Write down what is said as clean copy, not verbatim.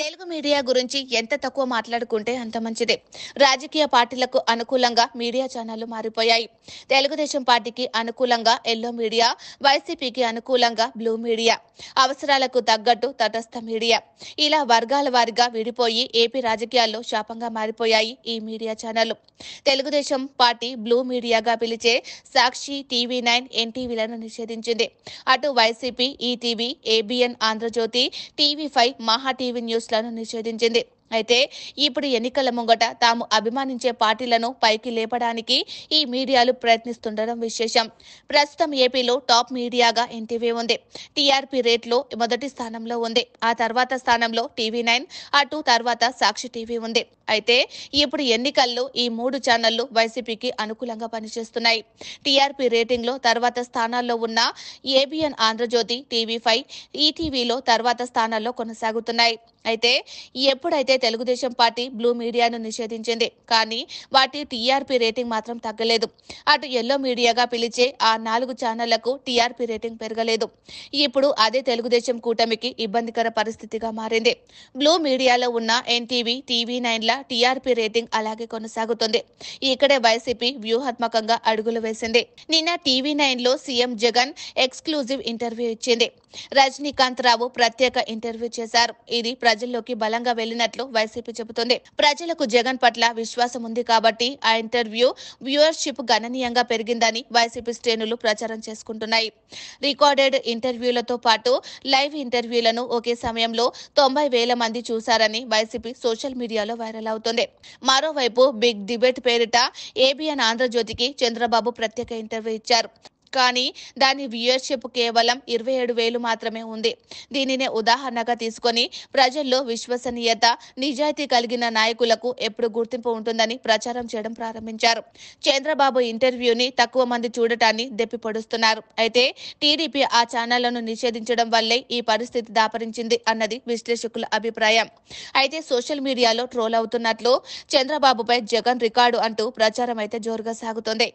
Telugu media గురించి ఎంత తక్కువ మాట్లాడుకుంటే అంత మంచిదే. రాజకీయ పార్టీలకు అనుకూలంగా మీడియా ఛానళ్లు మారిపోయాయి. తెలుగుదేశం పార్టీకి అనుకూలంగా ఎల్లో మీడియా, వైసీపీకి అనుకూలంగా బ్లూ మీడియా, అవసరాలకు తగ్గట్టు తటస్థ మీడియా, ఇలా వర్గాల వారీగా విడిపోయి ఏపీ రాజకీయాల్లో శాపంగా మారిపోయాయి ఈ మీడియా ఛానళ్లు. తెలుగుదేశం పార్టీ బ్లూ మీడియాగా పిలిచే సాక్షి, టీవీ9, ఎన్టీవీలను నిషేధించింది. అటు YCP ETV, ABN Andhra Jyothi, TV five, Maha TV న్యూస్లను నిషేధించింది. అయితే ఇప్పుడు ఎన్నికల ముంగట తాము అభిమానించే పార్టీలను పైకి లేపడానికి ఈ మీడియాలు ప్రయత్నిస్తుండడం విశేషం. ప్రస్తుతం ఏపీలో టాప్ మీడియాగా ఎన్టీవీ ఉంది. టీఆర్పీ రేట్లో మొదటి స్థానంలో ఉంది. ఆ తర్వాత స్థానంలో టీవీ9, అటు తర్వాత సాక్షి టీవీ ఉంది. అయితే ఇప్పుడు ఎన్నికల్లో ఈ మూడు ఛానళ్లు వైసీపీకి అనుకూలంగా పనిచేస్తున్నాయి. టీఆర్పీ రేటింగ్లో తర్వాత స్థానాల్లో ఉన్న ఏబిఎన్ ఆంధ్రజ్యోతి, టీవీ5, ఈటీవీలో తర్వాత స్థానాల్లో కొనసాగుతున్నాయి. అయితే ఎప్పుడైతే తెలుగుదేశం పార్టీ బ్లూ మీడియాను నిషేధించింది, కానీ వాటి టీఆర్పీ రేటింగ్ మాత్రం తగ్గలేదు. అటు ఎల్లో మీడియాగా పిలిచే ఆ 4 ఛానళ్లకు టీఆర్పీ రేటింగ్ పెరగలేదు. ఇప్పుడు అదే తెలుగుదేశం కూటమికి ఇబ్బందికర పరిస్థితిగా మారింది. బ్లూ మీడియాలో ఉన్న ఎన్టీవీ, టీవీ9ల టీఆర్పీ రేటింగ్ అలాగే కొనసాగుతుంది. ఇక్కడే వైసీపీ వ్యూహాత్మకంగా అడుగులు వేసింది. నిన్న టీవీ9లో సీఎం జగన్ ఎక్స్క్లూజివ్ ఇంటర్వ్యూ ఇచ్చింది. రజనీకాంత్ రావు ప్రత్యేక ఇంటర్వ్యూ చేశారు. ఇది ప్రజల్లోకి బలంగా వెళ్లినట్లు వైసీపీ చెబుతోంది. ప్రజలకు జగన్ పట్ల విశ్వాసం ఉంది కాబట్టి ఆ ఇంటర్వ్యూ వ్యూవర్షిప్ గణనీయంగా పెరిగిందని వైసీపీ శ్రేణులు ప్రచారం చేసుకుంటున్నాయి. రికార్డెడ్ ఇంటర్వ్యూలతో పాటు లైవ్ ఇంటర్వ్యూలను ఒకే సమయంలో 90,000 మంది చూశారని వైసీపీ సోషల్ మీడియాలో వైరల్ అవుతోంది. మరోవైపు బిగ్ డిబేట్ పేరిట ఏబిఎన్ ఆంధ్రజ్యోతికి చంద్రబాబు ప్రత్యేక ఇంటర్వ్యూ ఇచ్చారు. కానీ దాని వ్యూయర్షిప్ కేవలం 27,000 మాత్రమే ఉంది. దీనినే ఉదాహరణగా తీసుకొని ప్రజల్లో విశ్వసనీయత, నిజాయితీ కలిగిన నాయకులకు ఎప్పుడు గుర్తింపు ఉంటుందని ప్రచారం చేయడం ప్రారంభించారు. చంద్రబాబు ఇంటర్వ్యూని తక్కువ మంది చూడటాన్ని దెప్పిపొడుస్తున్నారు. అయితే టీడీపీ ఆ ఛానళ్లను నిషేధించడం వల్లే ఈ పరిస్థితి దాపరించింది అన్నది విశ్లేషకుల అభిప్రాయం. అయితే సోషల్ మీడియాలో ట్రోల్ అవుతున్నట్లు చంద్రబాబుపై జగన్ రికార్డు అంటూ ప్రచారం అయితే జోరుగా సాగుతోంది.